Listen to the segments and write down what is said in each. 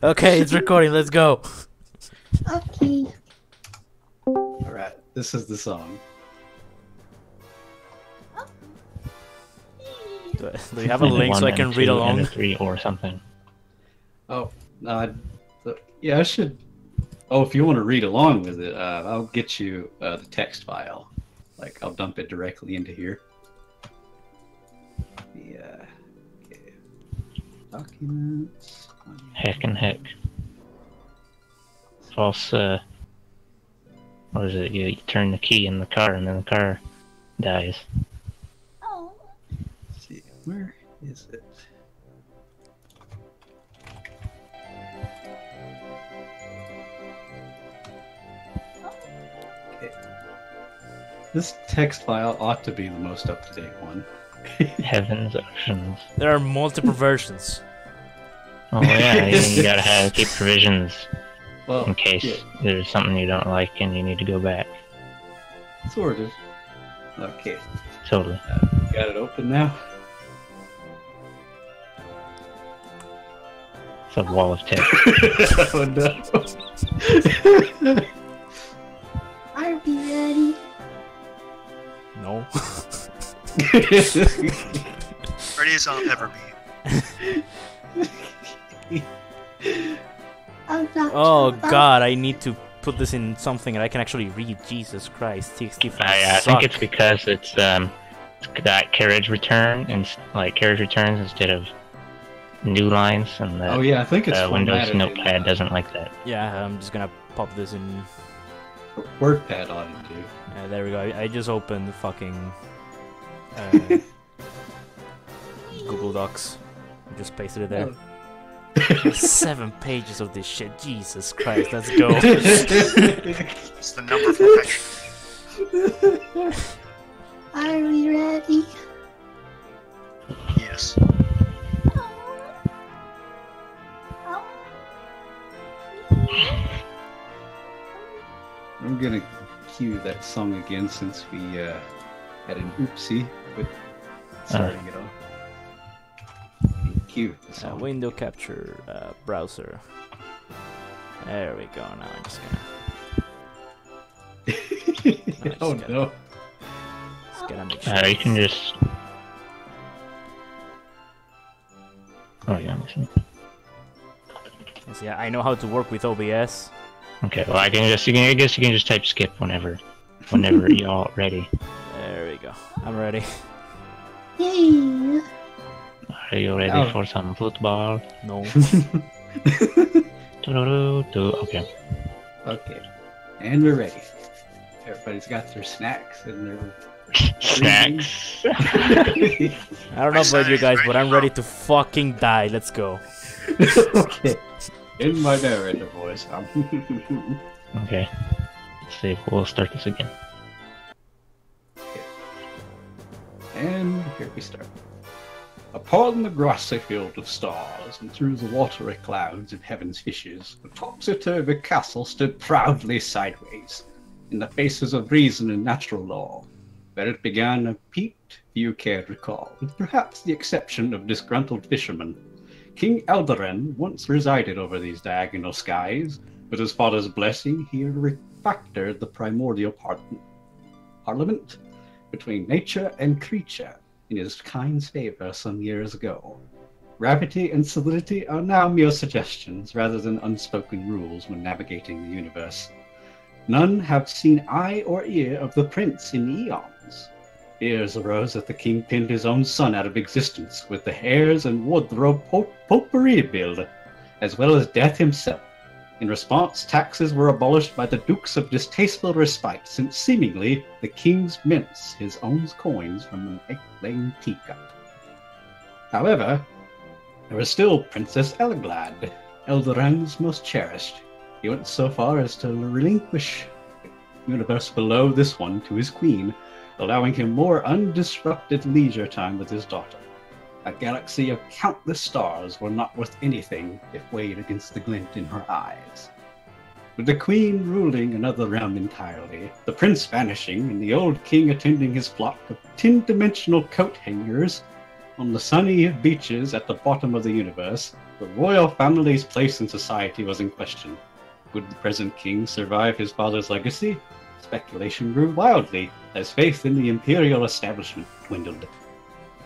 Okay, it's recording. Let's go. Okay. Alright, this is the song. Do you have a link so I can read along? And a 3 or something. Oh, no, yeah, I should. Oh, if you want to read along with it, I'll get you the text file. Like, I'll dump it directly into here. Yeah. Okay. Documents. Heck and heck. False, what is it? You turn the key in the car and then the car dies. Let's see, where is it? Okay. This text file ought to be the most up-to-date one. Heavens oceans. There are multiple versions. Oh yeah, you gotta keep provisions Well, in case yeah, there's something you don't like and you need to go back. sort of. Okay, Totally. got it open now. It's a wall of text. Oh no. Are we ready? No. Ready as I'll ever be. I'm not Oh sure about- god, I need to put this in something that I can actually read. Jesus Christ, TXT files I suck. think it's because it's that carriage return and like carriage returns instead of new lines, and the Oh yeah, I think it's Windows formatted in, Notepad doesn't like that. Yeah, I'm just gonna pop this in. WordPad on it too. There we go. I just opened the fucking Google Docs. I just pasted it there. 7 pages of this shit. Jesus Christ, let's go. It's the number for perfection. Are we ready? Yes. I'm gonna cue that song again since we had an oopsie with starting it off. Cue the song. Window capture browser. There we go. Now I'm just gonna. Oh just no. Make sure. You can just. Oh yeah. Yes, yeah, I know how to work with OBS. Okay. Well, I guess you can just type skip whenever you're ready. There we go. I'm ready. Yay! Are you ready Oh. for some football? No. Okay. Okay. And we're ready. Everybody's got their snacks and their Snacks. I don't know about you guys, but I'm ready to fucking die. Let's go. Okay. In my narrator voice. Okay. Let's see. We'll start this again. And here we start. Upon the grassy field of stars, and through the watery clouds of heaven's fishes, the topsy-turvy castle stood proudly sideways, in the faces of reason and natural law. Where it began of peaked, few cared recall, with perhaps the exception of disgruntled fishermen. King Eldarin once resided over these diagonal skies. With his father's blessing, he refactored the primordial parliament between nature and creature in his kind's favor some years ago. Gravity and solidity are now mere suggestions rather than unspoken rules when navigating the universe. None have seen eye or ear of the prince in eons. Fears arose that the king pinned his own son out of existence with the heirs and wardrobe potpourri bill, as well as death himself. In response, taxes were abolished by the dukes of distasteful respite, since seemingly the king's mints his own coins from an egg-laying teacup. However, there was still Princess Elglad, Eldarin's most cherished. He went so far as to relinquish the universe below this one to his queen, allowing him more undisrupted leisure time with his daughter. A galaxy of countless stars were not worth anything if weighed against the glint in her eyes. With the queen ruling another realm entirely, the prince vanishing, and the old king attending his flock of 10-dimensional coat hangers, On the sunny beaches at the bottom of the universe, the royal family's place in society was in question. Would the present king survive his father's legacy? Speculation grew wildly as faith in the imperial establishment dwindled.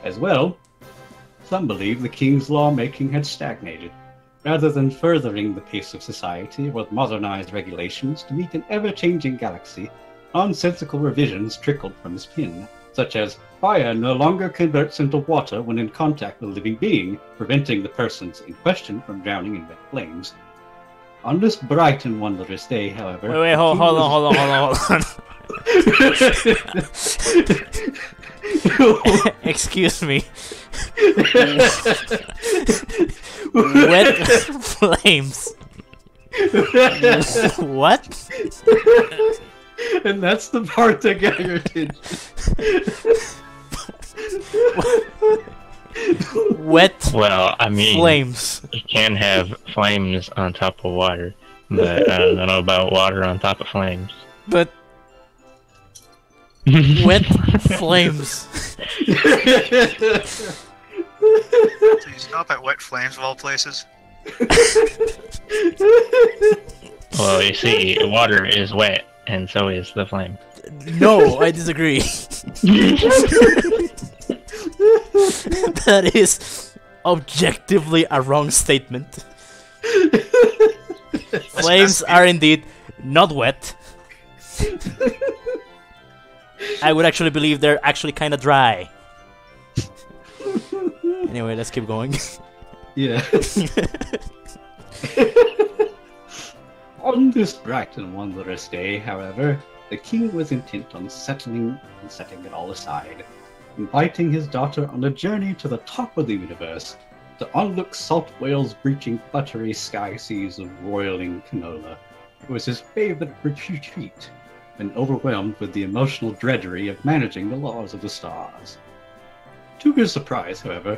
As well, some believed the king's lawmaking had stagnated. Rather than furthering the pace of society with modernized regulations to meet an ever-changing galaxy, nonsensical revisions trickled from his pen, such as fire no longer converts into water when in contact with a living being, preventing the persons in question from drowning in red flames. On this bright and wondrous day, however... Wait, hold on. Excuse me. Wet flames. What? And that's the part that got your attention. Wet Well, I mean, flames. you can have flames on top of water, but I don't know about water on top of flames. But wet flames. So you stop at wet flames of all places. Well, you see, water is wet, and so is the flame. No, I disagree. That is objectively a wrong statement. Flames are indeed not wet. I would actually believe they're actually kind of dry. Anyway, let's keep going. Yeah. On this bright and wondrous day, however, the king was intent on setting it all aside, inviting his daughter on a journey to the top of the universe to unlook salt whales breaching buttery sky seas of roiling canola. It was his favorite retreat, and overwhelmed with the emotional drudgery of managing the laws of the stars. To his surprise, however,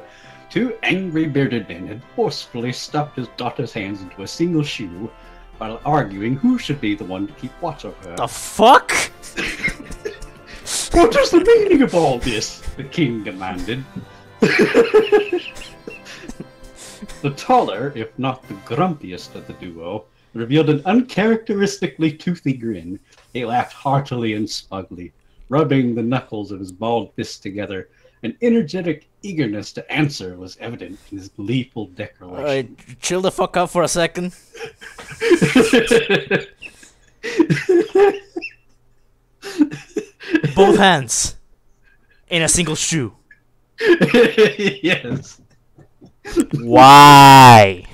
two angry bearded men had forcefully stuffed his daughter's hands into a single shoe while arguing who should be the one to keep watch of her. The fuck? What is the meaning of all this? The king demanded. The taller, if not the grumpiest of the duo, revealed an uncharacteristically toothy grin. He laughed heartily and smugly, rubbing the knuckles of his bald fists together. An energetic eagerness to answer was evident in his gleeful declaration. Alright, chill the fuck out for a second. Both hands in a single shoe. Yes. Why?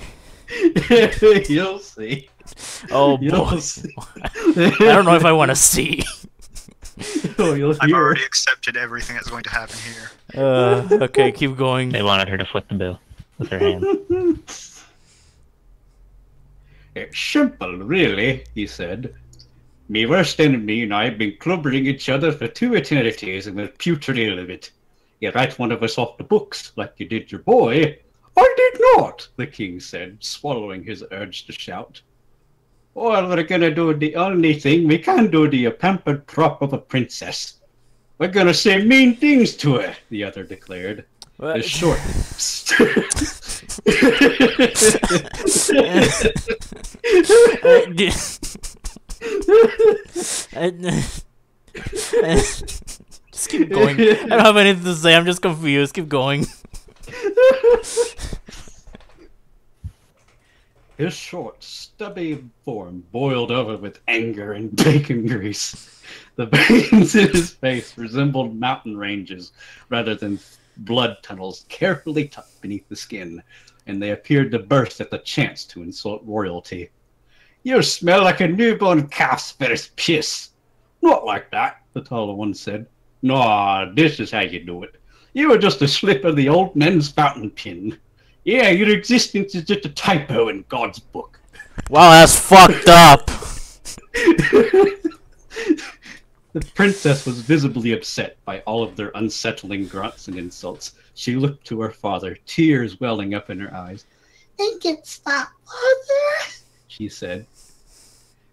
You'll see. Oh You'll boy. see. I don't know if I want to see. Oh, you'll I've hear. already accepted everything that's going to happen here. Okay, keep going. They wanted her to foot the bill with her hand. It's simple, really, he said. Me worst enemy and I have been clubbering each other for 2 eternities and we're putrid ill of it. You write one of us off the books, like you did your boy. I did not, the king said, swallowing his urge to shout. Well, we're gonna do the only thing we can do to your pampered prop of a princess. We're gonna say mean things to her, the other declared. What? His short. Just keep going. I don't have anything to say. I'm just confused. Keep going. His short, stubby form boiled over with anger and bacon grease. The veins in his face resembled mountain ranges rather than blood tunnels carefully tucked beneath the skin, and they appeared to burst at the chance to insult royalty. You smell like a newborn calf's first piss. Not like that, the taller one said. No, this is how you do it. You were just a slip of the old man's fountain pen. Yeah, your existence is just a typo in God's book. Wow, that's fucked up. The princess was visibly upset by all of their unsettling grunts and insults. She looked to her father, tears welling up in her eyes. Make it stop, Mother. She said.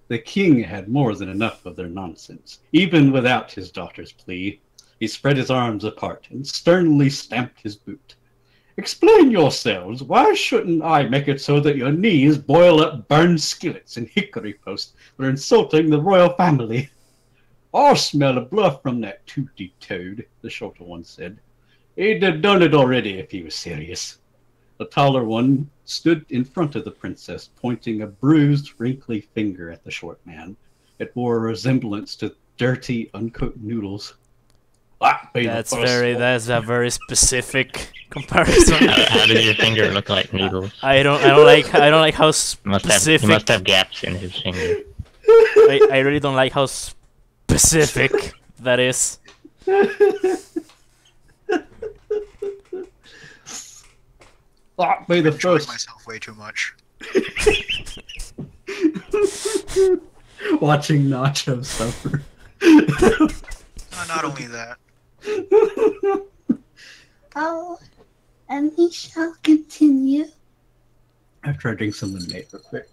The king had more than enough of their nonsense, even without his daughter's plea. He spread his arms apart and sternly stamped his boot. Explain yourselves. Why shouldn't I make it so that your knees boil up burned skillets and hickory posts for insulting the royal family? I smell a bluff from that tooty toad, the shorter one said. He'd have done it already if he was serious. The taller one stood in front of the princess, pointing a bruised, wrinkly finger at the short man. It bore a resemblance to dirty, uncooked noodles. That's a very specific comparison. How does your finger look like noodles? I don't like how specific. He must have gaps in his finger. I really don't like how specific that is. That be the Enjoying first. myself way too much. Watching Nacho suffer. Not only that. Oh, and we shall continue. After I drink some lemonade real quick.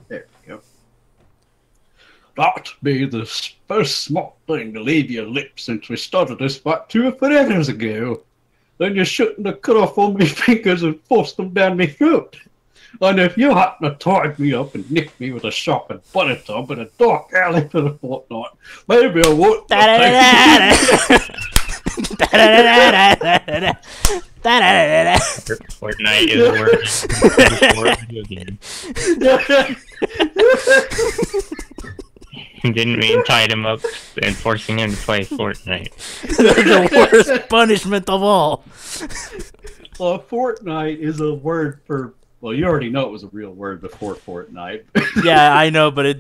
There we go. That be the first smart thing to leave your lips since we started this fight 2 forever ago. Then you shouldn't have cut off all my fingers and forced them down my throat. And if you hadn't have tied me up and nicked me with a sharpened butter tub in a dark alley for a fortnight, maybe I wouldn't have Fortnite is a word for video game. Didn't mean tied him up and forcing him to play Fortnite. The worst punishment of all. Well, Fortnite is a word for. Well, you already know it was a real word before Fortnite. Yeah, I know, but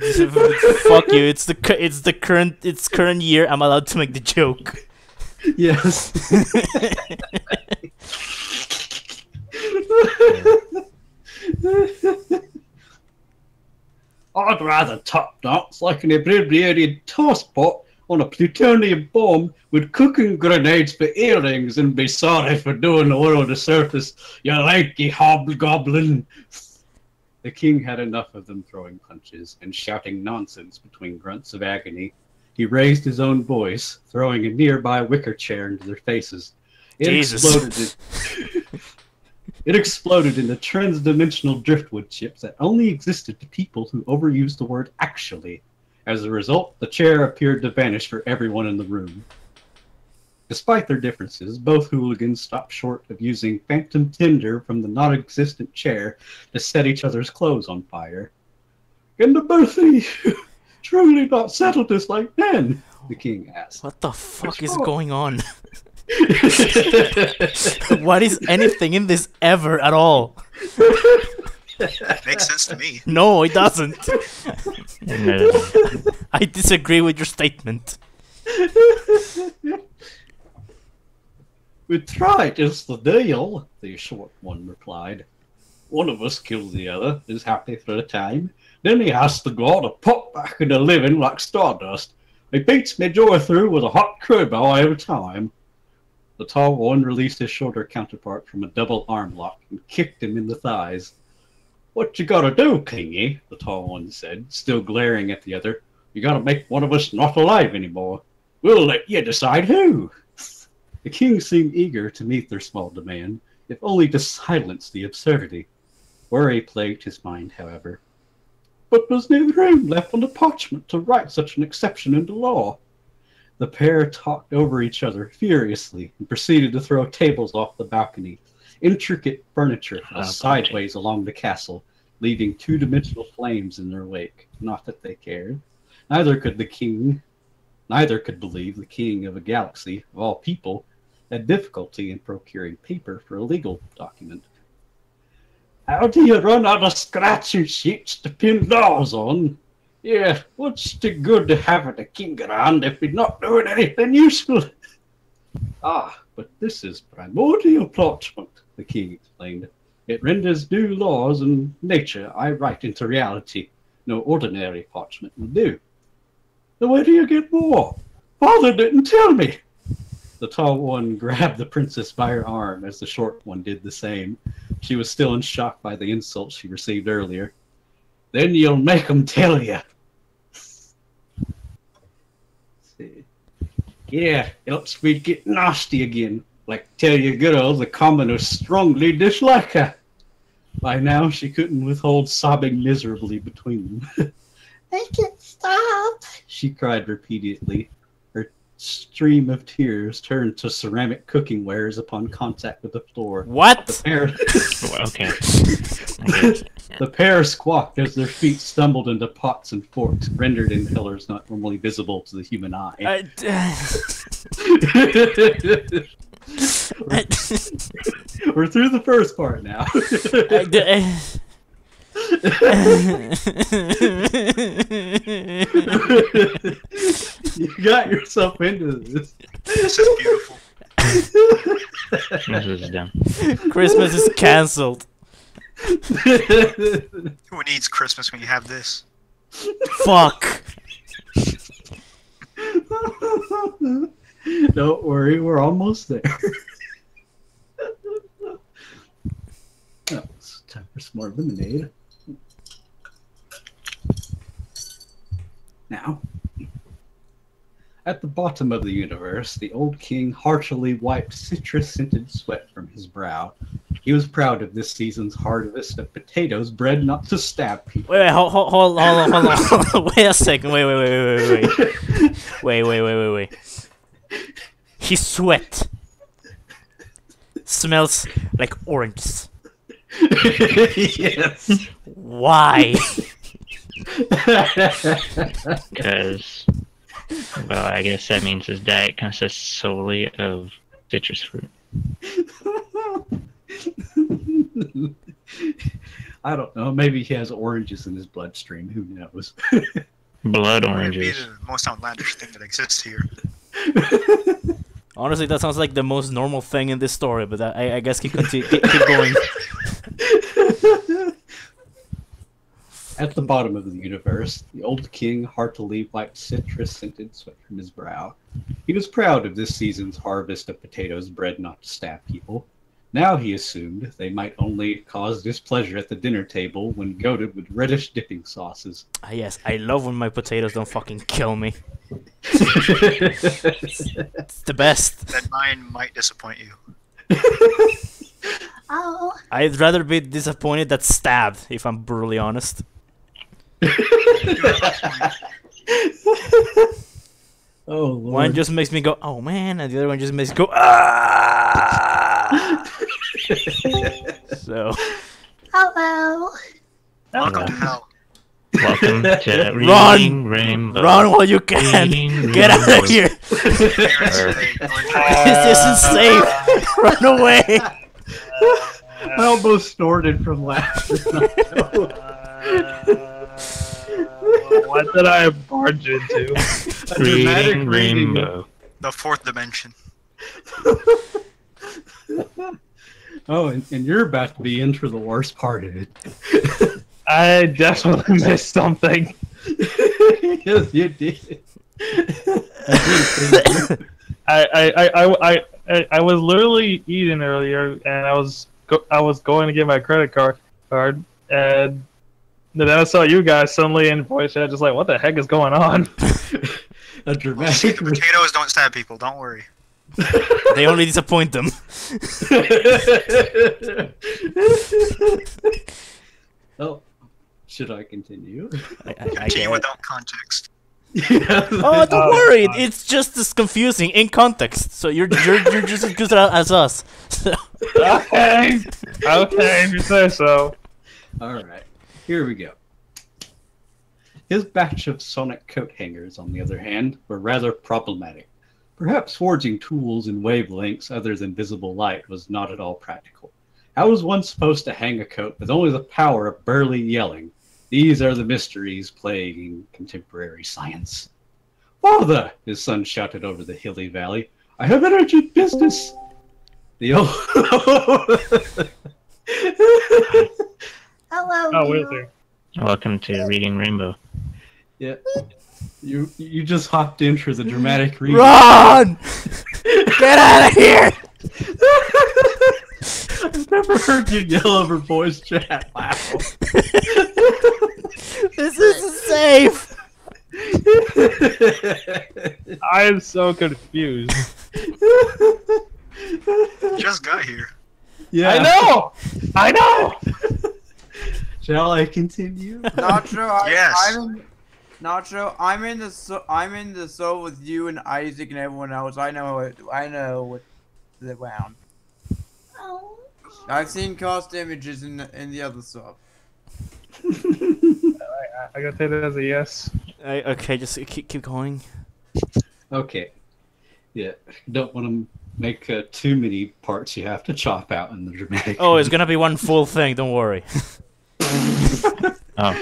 fuck you. It's current year. I'm allowed to make the joke. Yes. I'd rather top dance like an inebriated tosspot on a plutonium bomb with cooking grenades for earrings and be sorry for doing the world a service, you lanky hobgoblin. The king had enough of them throwing punches and shouting nonsense between grunts of agony. He raised his own voice, throwing a nearby wicker chair into their faces. It exploded into transdimensional driftwood chips that only existed to people who overused the word actually. As a result, the chair appeared to vanish for everyone in the room. Despite their differences, both hooligans stopped short of using phantom tinder from the non-existent chair to set each other's clothes on fire. Can the both of you truly not settle this like men? The king asked. What the fuck is going on? What is anything in this ever at all? Makes sense to me. No, it doesn't. I disagree with your statement. We tried, is the deal, the short one replied. One of us kills the other, is happy for a time. Then he has to go to pop back into living like stardust. He beats me joy through with a hot crowbar every time. The tall one released his shorter counterpart from a double arm lock and kicked him in the thighs. What you gotta do, Kingy? The tall one said, still glaring at the other. You gotta make one of us not alive anymore. We'll let you decide who. The king seemed eager to meet their small demand, if only to silence the absurdity. Worry plagued his mind, however. But there's no room left on the parchment to write such an exception into law. The pair talked over each other furiously and proceeded to throw tables off the balcony. Intricate furniture fell sideways along the castle, leaving two-dimensional flames in their wake. Not that they cared. Neither could believe the king of a galaxy, of all people, had difficulty in procuring paper for a legal document. How do you run out of scratching sheets to pin laws on? Yeah, what's the good to having a king around if we're not doing anything useful? Ah, but this is primordial parchment, the king explained. It renders new laws and nature I write into reality. No ordinary parchment will do. Then where do you get more? Father didn't tell me. The tall one grabbed the princess by her arm as the short one did the same. She was still in shock by the insult she received earlier. Then you'll make 'em tell you. See. Yeah, else we'd get nasty again. Like tell your girl the commoners strongly dislike her. By now she couldn't withhold sobbing miserably between them. Make it stop. She cried repeatedly. Her stream of tears turned to ceramic cooking wares upon contact with the floor. What? The pair, Okay. the pair squawked as their feet stumbled into pots and forks, rendered in colors not normally visible to the human eye. We're through the first part now. You got yourself into this. This is beautiful. This is dumb. Christmas is cancelled. Who needs Christmas when you have this? Fuck. Don't worry, we're almost there. Oh, it's time for some more lemonade. Now, at the bottom of the universe, the old king heartily wiped citrus-scented sweat from his brow. He was proud of this season's harvest of potatoes bred not to stab people. Wait, hold on. Wait a second. Wait. His sweat smells like oranges. Yes. Why? Because, well, I guess that means his diet consists solely of citrus fruit. I don't know. Maybe he has oranges in his bloodstream. Who knows? Blood It would be oranges. the most outlandish thing that exists here. Honestly, that sounds like the most normal thing in this story, but I guess keep going. At the bottom of the universe, the old king heartily wiped citrus-scented sweat from his brow. He was proud of this season's harvest of potatoes bred not to stab people. Now he assumed they might only cause displeasure at the dinner table when goaded with reddish dipping sauces. Ah, yes, I love when my potatoes don't fucking kill me. It's the best. That mine might disappoint you. Oh, I'd rather be disappointed than stabbed, if I'm brutally honest. Oh, Lord. One just makes me go, oh man, and the other one just makes me go, ah! So, hello. Welcome to hell. Welcome to Run! Reading Rainbow. run while you can! Reading Get out Rainbow. of here! Parents today going This isn't safe! Run away! I almost snorted from laughter. What did I barge into? A dramatic Reading reading. Rainbow. the fourth dimension. Oh, and you're about to be in for the worst part of it. I definitely missed something. Yes, you did. I was literally eating earlier, and I was going to get my credit card, and then I saw you guys suddenly in voice chat, just like, what the heck is going on? A dramatic. Potatoes don't stab people, don't worry. They only disappoint them. Oh, should I continue? I Continue get it. without context. Oh, don't Oh, worry, God. it's just as confusing in context. So you're just as good as us. So, Okay, if you say so. Alright, here we go. His batch of sonic coat hangers, on the other hand, were rather problematic. Perhaps forging tools in wavelengths other than visible light was not at all practical. How was one supposed to hang a coat with only the power of burly yelling? These are the mysteries plaguing contemporary science. Father, his son shouted over the hilly valley, I have an urgent business. The old... Hello. Oh, wait you. there. Welcome to Reading Rainbow. Yeah. You just hopped in for the dramatic reading. run! Get out of here! I've never heard you yell over voice chat. Wow. I am so confused. Just got here. Yeah. I know. Shall I continue? Nacho, Yes. Nacho, I'm in the soul with you and Isaac and everyone else. I know what the round. Oh. I've seen cost images in the other sub. I gotta take that as a yes. Okay, just keep going. Okay. Yeah. Don't want to make too many parts you have to chop out in the dramatic. Oh, it's gonna be one full thing. Don't worry. Oh,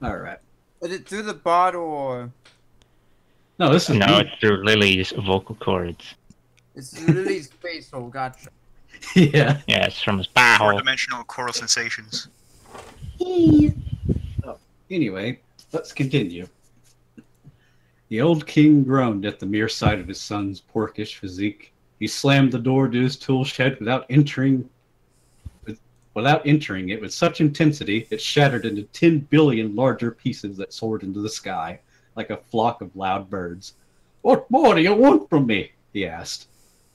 All right. Is it through the bottle or No, this is no, me. it's through Lily's vocal cords. it's Lily's face hole? Gotcha. Yeah. Yeah, it's from his bar hole. Four-dimensional choral sensations. Hey. Anyway, let's continue. The old king groaned at the mere sight of his son's porkish physique. He slammed the door to his tool shed without entering it with such intensity it shattered into 10 billion larger pieces that soared into the sky like a flock of loud birds. "What more do you want from me?" he asked.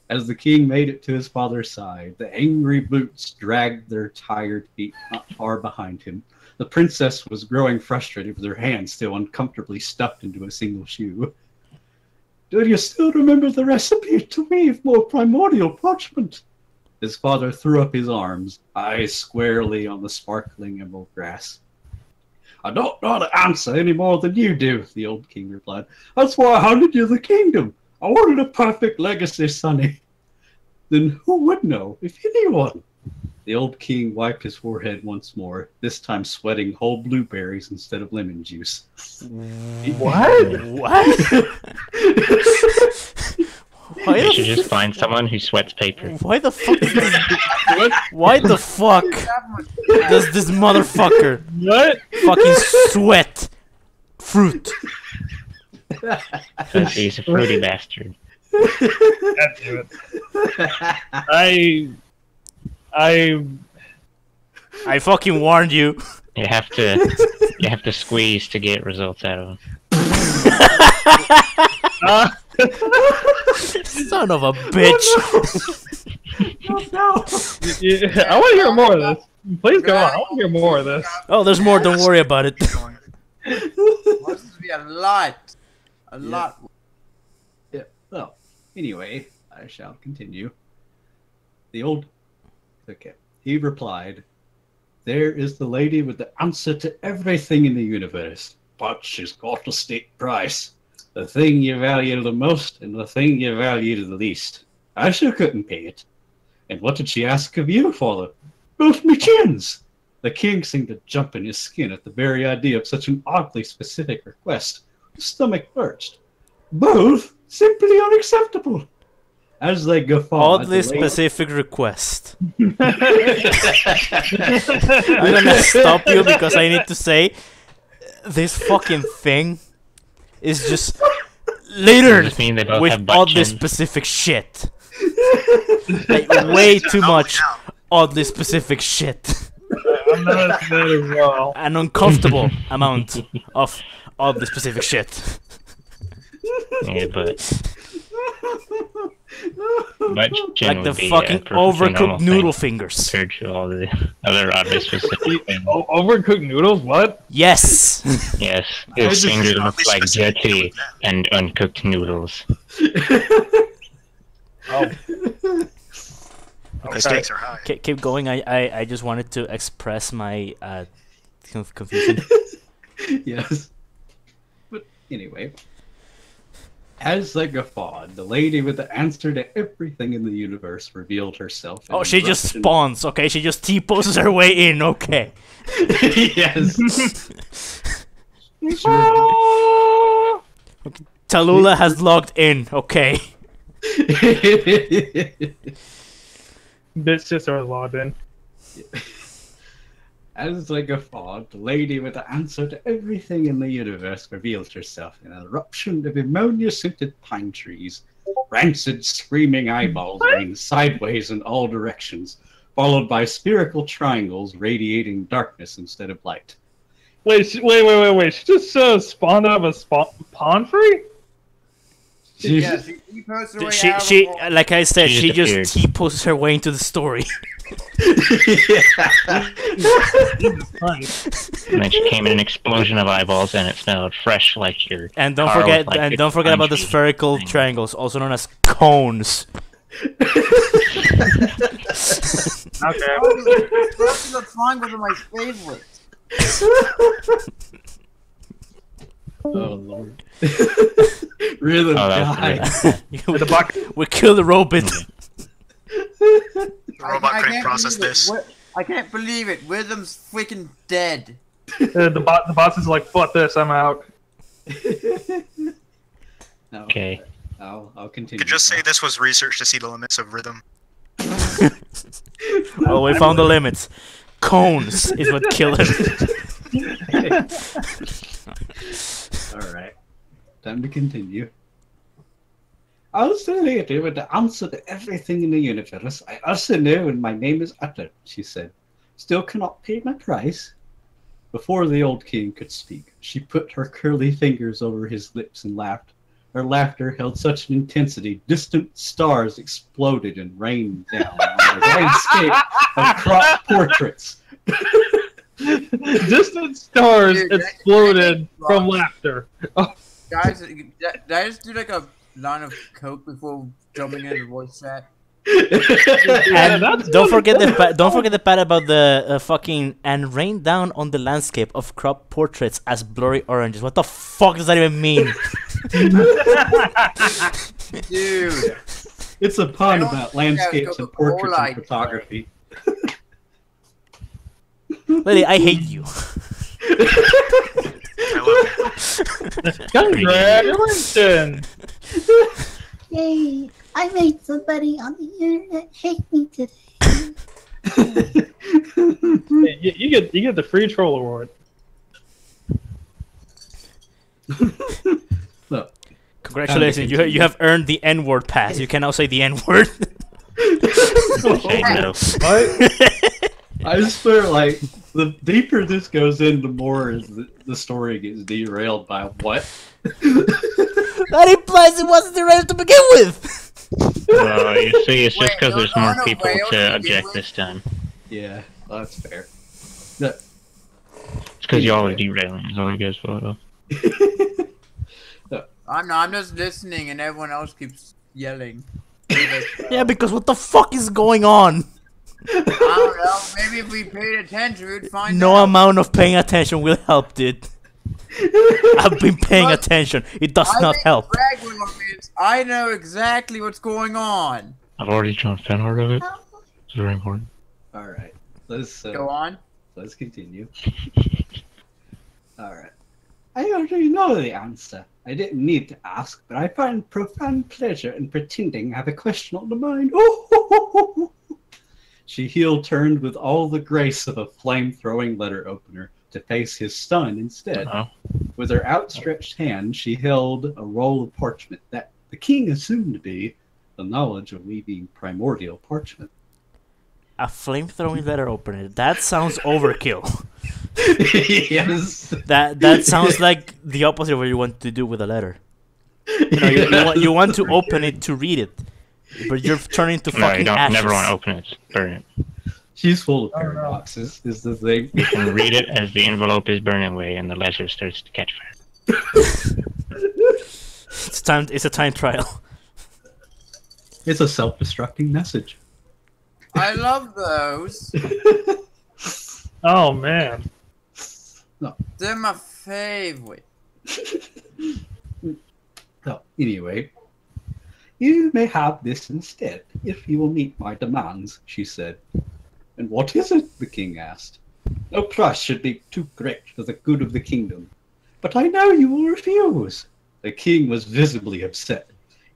As the king made it to his father's side, the angry boots dragged their tired feet not far behind him. The princess was growing frustrated with her hands still uncomfortably stuffed into a single shoe. "Do you still remember the recipe to weave more primordial parchment?" His father threw up his arms, eyes squarely on the sparkling emerald grass. "I don't know how to answer any more than you do," the old king replied. "That's why I handed you the kingdom. I wanted a perfect legacy, sonny." "Then who would know, if anyone?" The old king wiped his forehead once more, this time sweating whole blueberries instead of lemon juice. What? What? Why You the should just find someone who sweats paper. Why the fuck? Why the fuck does this motherfucker What? fucking sweat fruit? Because he's a fruity bastard. God damn it. I fucking warned you. You have to squeeze to get results out of him. Son of a bitch. Yeah, I want to hear more of this. Please go on. I want to hear more of this. Oh, there's more. Don't worry about it. Keep going. Must be a lot. A lot. Yeah. Well, anyway, I shall continue. The old... Okay. He replied, "There is the lady with the answer to everything in the universe, but she's got a steep price. The thing you value the most and the thing you value the least. I sure couldn't pay it. And what did she ask of you, father?" "Both me chins." The king seemed to jump in his skin at the very idea of such an oddly specific request. His stomach lurched. "Both? Simply unacceptable." As they guffawed, Oddly the lady- specific request. I'm gonna stop you because I need to say this fucking thing is just Does littered this mean they both with have butt oddly chins? specific shit. Like way too much oddly specific shit. I'm not as bad as well. An uncomfortable amount of oddly specific shit. Yeah, but chin Like the would be, fucking perfectly normal overcooked thing noodle fingers. compared to all the other oddly specific things. Overcooked noodles? What? Yes. Yes, I his just- fingers look Oddly like specific jetty with that. and uncooked noodles. Oh. The stakes are high. Keep going. I just wanted to express my confusion. Yes. But anyway, as they guffawed, the lady with the answer to everything in the universe revealed herself. in Oh, she just eruption- spawns. Okay, she just T-poses her way in. Okay. Yes. Tallulah has logged in. Okay. Bitch sister was logged in. As they guffawed, the lady with the answer to everything in the universe revealed herself in an eruption of ammonia-scented pine trees. Rancid, screaming eyeballs rained sideways in all directions, followed by spherical triangles radiating darkness instead of light. Wait. She just spawned out of a pawn free? Yeah, she posted her way She, out she, of the- like I said, She she just disappeared. T-posts her way into the story. And then she came in an explosion of eyeballs, and it smelled fresh like your. And don't car forget, with, like, don't forget about the orange spherical thing. triangles, also known as cones. Okay. Those are triangles are my favorite. Oh lord. Rhythm Oh, that was died. The buck. We killed the robot. The robot couldn't can't process believe it. this. I can't believe it. Rhythm's freaking dead. The boss is like, fuck this, I'm out. No, Okay. I'll continue. You could just say this was research to see the limits of rhythm. Oh, we found the limits. Cones is what killed him. Alright. Time to continue. I also later with the answer to everything in the universe. I also know when my name is uttered, she said. Still cannot pay my price. Before the old king could speak, she put her curly fingers over his lips and laughed. Her laughter held such an intensity, distant stars exploded and rained down on the landscape of cropped portraits. Distant stars Dude, exploded that- from laughter. Guys, did I just do like a line of coke before jumping into the voice chat? And that's don't what forget it the don't forget the part about the fucking and rain down on the landscape of crop portraits as blurry oranges. What the fuck does that even mean? Dude. It's a pun I don't about think landscapes I and portraits Coca-Cola and photography. Lily, I hate you. I love it. Congratulations! Yay! I made somebody on the internet hate me today. You get the free troll award. Look, Congratulations, you have earned the N-word pass. You can now say the N-word. Say no. What? I swear, like, the deeper this goes in, the more the story gets derailed by what? That implies it wasn't derailed to begin with. You see, it's just Wait, because there's no, more no, people wait, to okay, object wait. this time. Yeah, well, that's fair. It's because y'all are derailing. Is all you guys thought of. I'm just listening and everyone else keeps yelling. Yeah, because what the fuck is going on? I don't know. Maybe if we paid attention, we'd find No out. amount of paying attention will help, dude. I've been paying But attention. It does I not make help. brag moments. I know exactly what's going on. I've already drawn fan art of it. Oh, It's very important. Alright, let's Go on. let's continue. Alright. I already know the answer. I didn't need to ask, but I find profound pleasure in pretending I have a question on the mind. Oh, She heel turned with all the grace of a flame-throwing letter opener to face his son instead. Oh, With her outstretched hand, she held a roll of parchment that the king assumed to be the knowledge of weaving primordial parchment. A flamethrowing letter opener. That sounds overkill. Yes. That sounds like the opposite of what you want to do with a letter. You want to open it to read it, but you're turning to no, fucking you don't. ashes. Never want to open it. Burn it. She's full of Oh, no. paradoxes, is the thing. You can read it as the envelope is burning away and the letter starts to catch fire. It's a time trial. It's a self-destructing message. I love those. Oh man. They're my favorite. So, anyway, you may have this instead, if you will meet my demands, she said. And what is it? The king asked. No price should be too great for the good of the kingdom. But I know you will refuse. The king was visibly upset,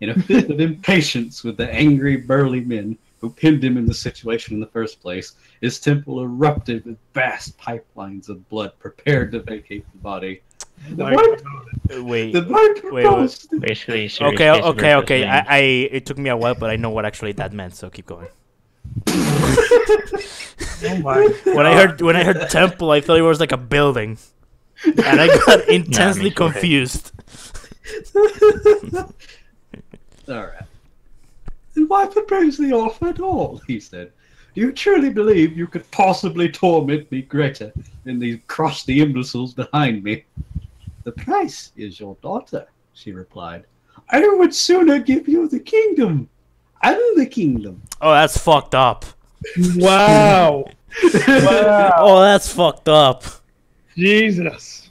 in a fit of impatience with the angry, burly men who pinned him in the situation in the first place. His temple erupted with vast pipelines of blood prepared to vacate the body. The Like, boy, Wait. the boy proposed. Basically, serious Okay, case of okay. versus names. It took me a while, but I know what actually that meant. So keep going. oh my. When I heard temple, I thought it was like a building. And I got intensely go ahead. confused. Alright. Then why propose the offer at all? He said. Do you truly believe you could possibly torment me greater than these crusty imbeciles behind me? The price is your daughter, she replied. I would sooner give you the kingdom. And the kingdom. Oh, that's fucked up. Wow. Wow. Oh, that's fucked up. Jesus.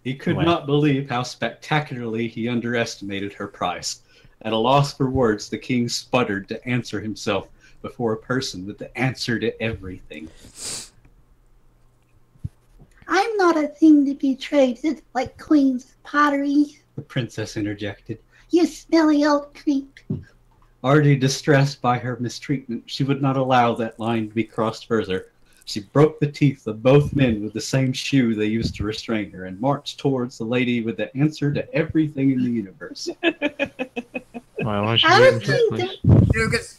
He could Wow. not believe how spectacularly he underestimated her price. At a loss for words, the king sputtered to answer himself before a person with the answer to everything. I'm not a thing to be traded like queens pottery. The princess interjected. You smelly old creep. Already distressed by her mistreatment, she would not allow that line to be crossed further. She broke the teeth of both men with the same shoe they used to restrain her and marched towards the lady with the answer to everything in the universe. Well, why don't you I wait was until thinking- please?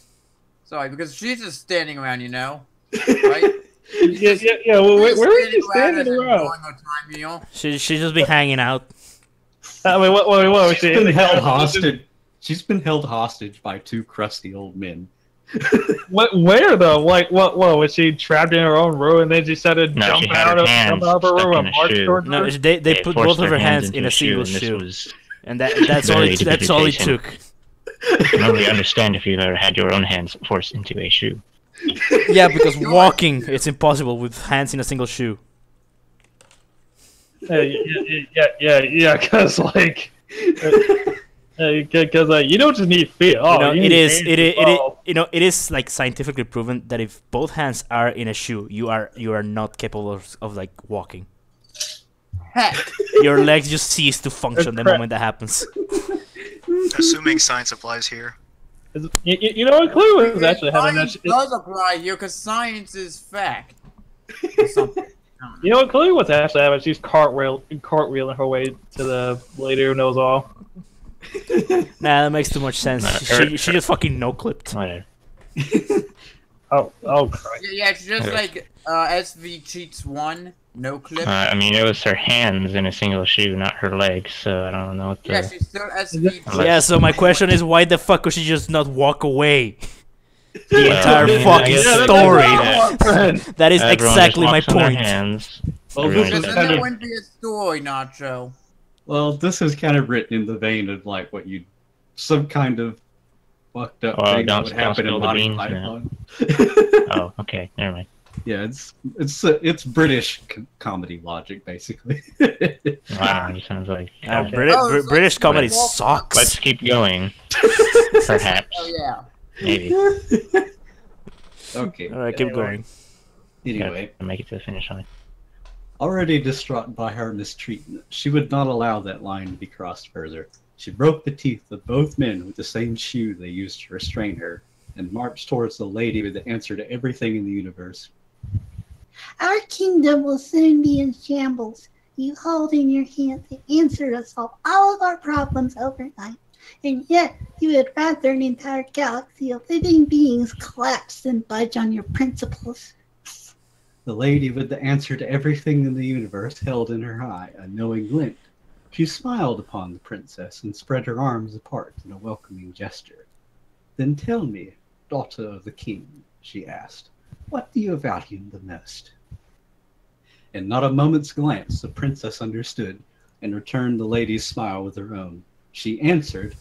Because she's just standing around, you know? Right? Yeah. Well, where are you standing as they're around? enjoying their time meal. She's just been hanging out. I mean, what was She's she? been held hostage. She's been held hostage by two crusty old men. Where though? Like, what was she trapped in her own room and then she started No, she jumping had out her of hands her stuck room in and a marched shoe. towards No, her? they put forced both of their her hands into in a single and this shoe, was- and that's all. Really That's all it debilitation. took. I can only understand if you've ever had your own hands forced into a shoe. Yeah, because walking it's impossible with hands in a single shoe. Yeah, because like, you don't just need feet. Oh, You know, you it need is hands it as is, well. it is like scientifically proven that if both hands are in a shoe, you are not capable of like walking. Heck. Your legs just cease to function the crap. moment that happens. Assuming science applies here. You know what? Clue was actually having that. Science does apply here because science is fact. Or something. You know what? Clue was actually having. She's cartwheeling her way to the lady who knows all. Nah, that makes too much sense. Nah, She just fucking no clipped. Whatever. Oh Christ. Yeah, it's just like SV Cheats 1, no clip. I mean, it was her hands in a single shoe, not her legs, so I don't know what the... Yeah, she's still SV Unless- Yeah, so my question is, why the fuck could she just not walk away? The Well, entire I mean, I fucking guess- Yeah, story. that's That is Everyone just exactly my walks on their point. hands. Well, Everyone this is Because just- then kind there of wouldn't be a story, Nacho. well, this is kind of written in the vein of like what you, some kind of fucked up Well, thing that don't- would don't happen in spill the Monty beans Python. Oh, okay, never mind. Yeah, it's British comedy logic basically. Well, I don't know, it sounds like... Uh, Oh, British so- comedy Well, sucks. Let's keep going. Perhaps. Oh, yeah. Maybe. Okay. Alright, keep Anyway. going. Anyway, Gotta make it to the finish line. already distraught by her mistreatment, she would not allow that line to be crossed further. She broke the teeth of both men with the same shoe they used to restrain her, and marched towards the lady with the answer to everything in the universe. Our kingdom will soon be in shambles. You hold in your hand the answer to solve all of our problems overnight. And yet, you would rather an entire galaxy of living beings collapse than budge on your principles. The lady with the answer to everything in the universe held in her eye a knowing glint. She smiled upon the princess and spread her arms apart in a welcoming gesture. Then tell me, daughter of the king, she asked, what do you value the most? In not a moment's glance, the princess understood and returned the lady's smile with her own. She answered,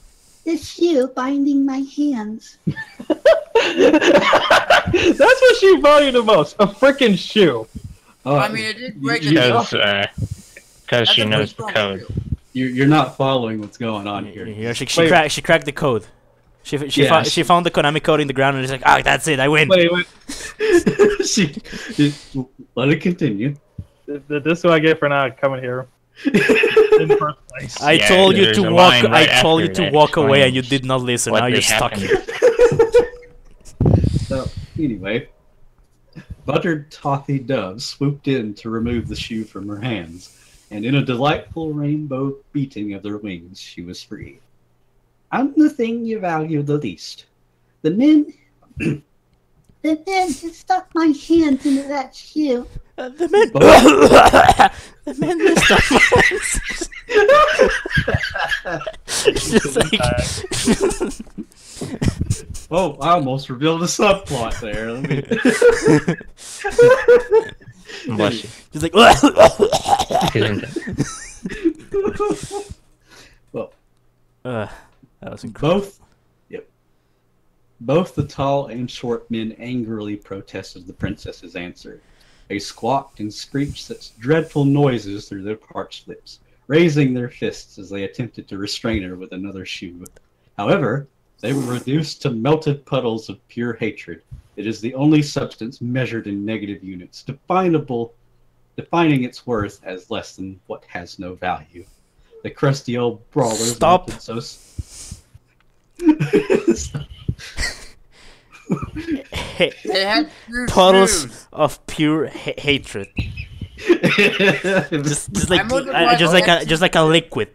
The shoe binding my hands. That's what she valued the most. A freaking shoe. I mean, it did break you- it Because That's she a knows pretty the strong code. shoe. You're not following what's going on here. Yeah, she Wait. cracked the code. She Yeah, she found the Konami code in the ground and she's like, ah, that's it, I win. Wait. Let it continue. This is what I get for not coming here in the first place. I Yeah, told you there's to a walk. line right I told you after to that walk away, and you explains did not listen. what Now you're they stuck happened. here. So, anyway, buttered toffee dove swooped in to remove the shoe from her hands, and in a delightful rainbow beating of their wings, she was free. I'm the thing you value the least. The men The man just stuck my hands into that shoe. The man. The man messed up. Just like. Oh, I almost revealed a subplot there. Let me... Bless you. Just like. Well, that was incredible. Both the tall and short men angrily protested the princess's answer. They squawked and screeched such dreadful noises through their parched lips, raising their fists as they attempted to restrain her with another shoe. However, they were reduced to melted puddles of pure hatred. It is the only substance measured in negative units, defining its worth as less than what has no value. The crusty old brawlers Stop. melted so... They had two Puddles shoes. of pure hatred. just like I'm looking just like a liquid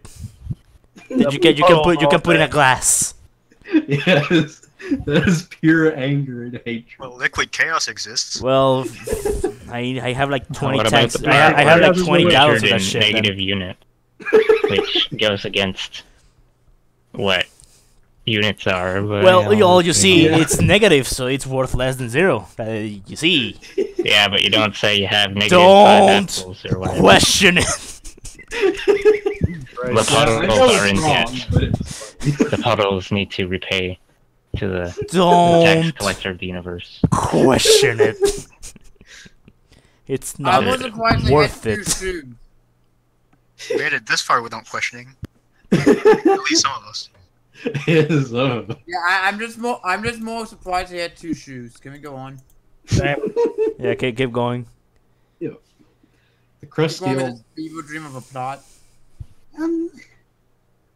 that you can put in a glass. Yes, that is pure anger and hatred. Well, liquid chaos exists. Well, I have like 20 What about tanks. the I have like pure 20 gallons of measured that in shit. then. negative unit, which goes against what units are. But, Well, all you see, Yeah. it's negative, so it's worth less than 0. You see, yeah, but you don't say you have negative Don't 5 apples or whatever. question it. The I know puddles are in it's wrong, debt. but it's The puddles need to repay to the tax Don't collector of the universe. question it. It's I not was surprised they had worth two it. shoes. We made it this far without questioning. At least some of us. Yes, Yeah, I'm just more surprised they had two shoes. Can we go on? Damn. Yeah, okay, keep going. the Keep crusty going with old this fever dream of a plot.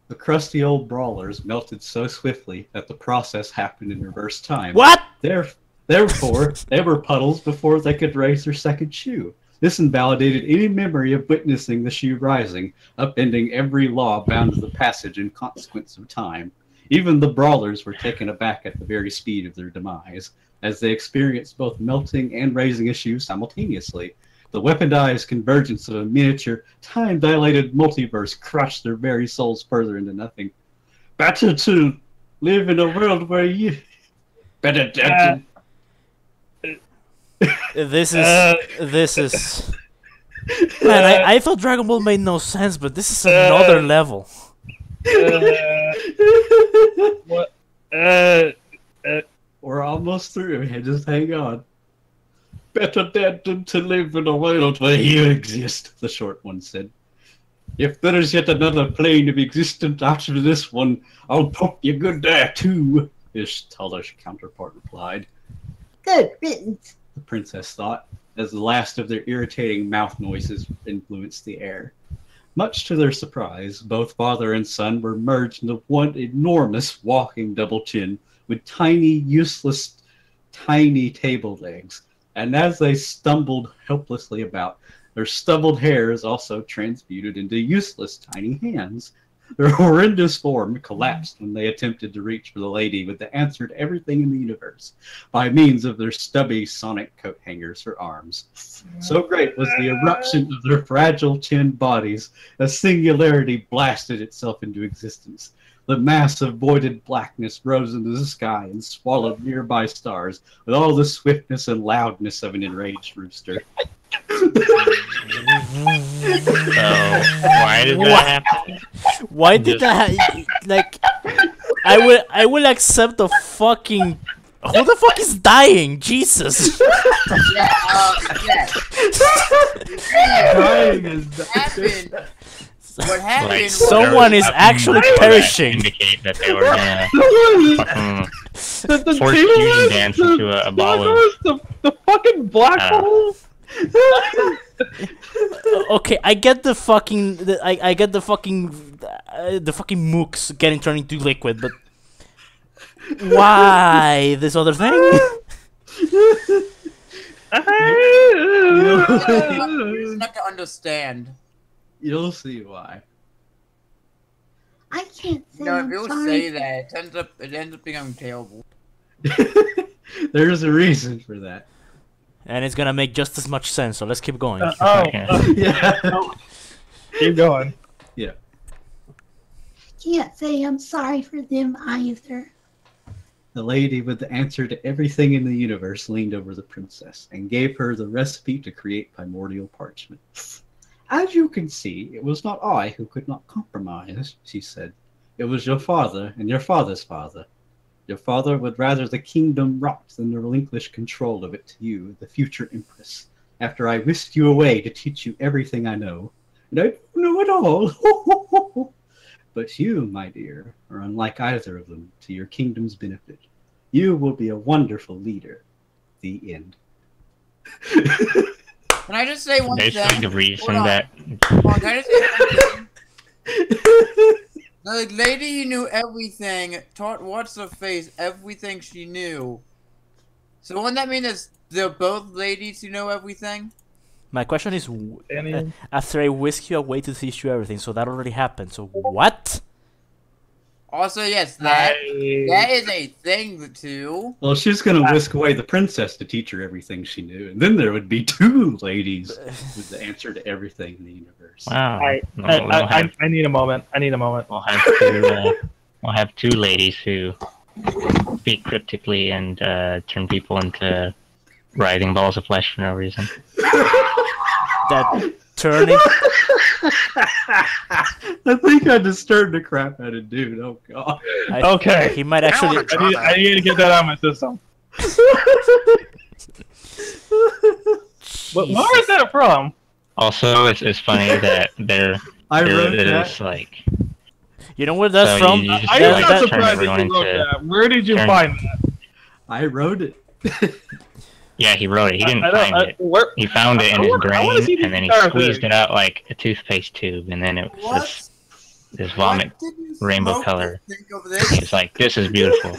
the crusty old brawlers melted so swiftly that the process happened in reverse time. What? Therefore, they were puddles before they could raise their second shoe. This invalidated any memory of witnessing the shoe rising, upending every law bound to the passage and consequence of time. Even the brawlers were taken aback at the very speed of their demise, as they experienced both melting and raising a shoe simultaneously. The weaponized convergence of a miniature, time-dilated multiverse crushed their very souls further into nothing. Better to live in a world where you... Better dead This is. Man, I thought Dragon Ball made no sense, but this is another level. What? We're almost through here, just hang on. Better dead than to live in a world where you exist, the short one said. If there is yet another plane of existence after this one, I'll poke you good there too, his taller counterpart replied. Good riddance. The princess thought, as the last of their irritating mouth noises influenced the air. Much to their surprise, both father and son were merged into one enormous walking double chin with tiny table legs. And as they stumbled helplessly about, their stubbled hairs also transmuted into useless tiny hands. Their horrendous form collapsed when they attempted to reach for the lady with the answer to everything in the universe by means of their stubby sonic coat hangers for arms. So great was the eruption of their fragile chin bodies, a singularity blasted itself into existence. The mass of voided blackness rose into the sky and swallowed nearby stars with all the swiftness and loudness of an enraged rooster. So, why did that happen? Why did that? Like, I will accept the fucking. Who the fuck is dying? Jesus! Yeah, Dying is happened. What happened? Like, was- Someone is actually that perishing. Indicate that they were gonna fucking force fusion dance into a ball of. The fucking black hole. Okay, I get the fucking. I get the fucking mooks getting turned into liquid, but why this other thing? It's not to understand. You'll see why. I can't say You know, if I'm you sorry. say that, it ends up becoming terrible. There's a reason for that. And it's gonna make just as much sense, so let's keep going. Yeah. Keep going. Can't say I'm sorry for them either. The lady with the answer to everything in the universe leaned over the princess and gave her the recipe to create primordial parchment. As you can see, it was not I who could not compromise, she said. It was your father and your father's father. Your father would rather the kingdom rot than to relinquish control of it to you, the future empress, after I whisked you away to teach you everything I know. And I don't know it all. But you, my dear, are unlike either of them to your kingdom's benefit. You will be a wonderful leader. The end. Can I just say one Basically, thing? the reason Hold on. that Hold on, can I just say one thing? The lady who knew everything taught what's her face everything she knew. So wouldn't that mean that they're both ladies who know everything? My question is, Danny? after I whisk you away to teach you everything, so that already happened. So what? Also, yes, that is a thing too. Well, she's going to whisk away the princess to teach her everything she knew, and then there would be two ladies with the answer to everything in the universe. wow, I need a moment. I need a moment. we'll have two ladies who speak cryptically and turn people into writhing balls of flesh for no reason. That turning. I think I disturbed the crap out of dude. Oh god. Okay. He might I actually. wanna try that. I need to get that out of my system. Where is that from? Also, it's funny that I wrote it that. is like You know where that's So from? you just I Yeah, am like not that, turn surprised that everyone you wrote into- that. Where did you turn- find that? I wrote it. yeah, he wrote it. He didn't I don't- find it. where- He found it in I his wanna- I wanna see brain, the and then he entire squeezed thing. it out like a toothpaste tube, and then it was What? this vomit. What did you rainbow smoke color. to think of He this? was like, "This is beautiful,"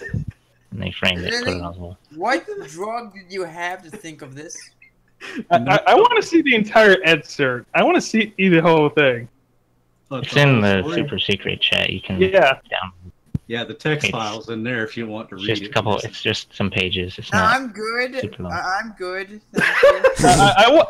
and they framed it, put it on the wall. What drug did you have to think of this? I want to see the entire excerpt. I want to see the whole thing. It's in the super secret chat. You can Yeah. down. Yeah, the text It's- file's in there if you want to It's read just it. a couple. It's just some pages. It's No, not. I'm good. super long. I'm good. Thank you.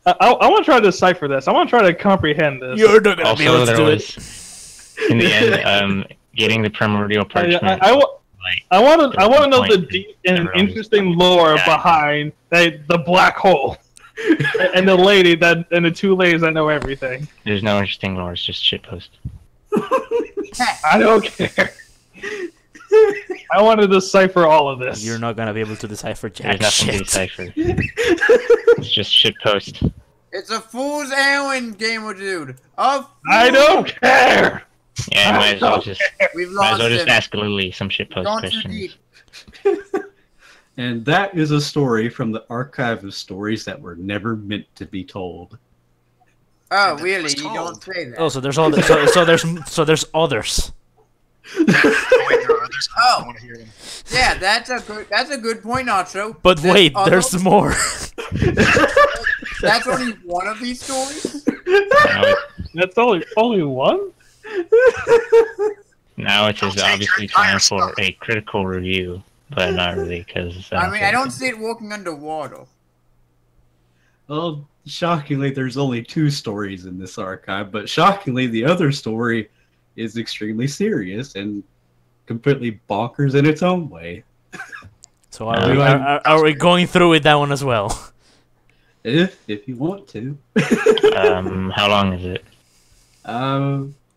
I want to try to decipher this. I want to try to comprehend this. You're not gonna be able Also, to there do it. was in the end, getting the primordial parchment. I want to know the Point. deep and Everyone's- interesting lore Yeah. behind the black hole and the lady and the two ladies that know everything. There's no interesting lore. It's just shitpost. I don't care. I want to decipher all of this. You're not gonna be able to decipher There's jack nothing to shit. decipher. It's just shitpost. It's a fool's errand, gamer dude. A I don't care. Yeah, might as well just We've might as lost well just him. ask Lily some shitpost Gone too questions. deep. And that is a story from the archive of stories that were never meant to be told. Oh, That really? was You don't told. say that. Oh, so there's all so there's others. Oh, wait, there are others. Oh. I want to hear them. Yeah, that's a good point, Nacho. But wait, there's others- more. That's only one of these stories. Now, That's only one. now it Don't is take your obviously entire time for stuff. a critical review, but not really because I mean, I don't see it walking underwater. Well, shockingly, there's only 2 stories in this archive, but shockingly, the other story is extremely serious and completely bonkers in its own way. So are we going through with that one as well? If you want to. How long is it?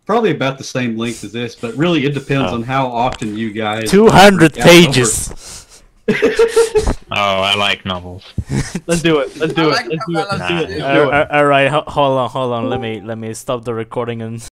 Probably about the same length as this, but really it depends Oh. on how often you guys... 200 Yeah, pages. Oh, I like novels. Let's do it. Let's do I it. like Let's do it. how Let's do it. fellas Let's do it. All right, hold on. Let me stop the recording and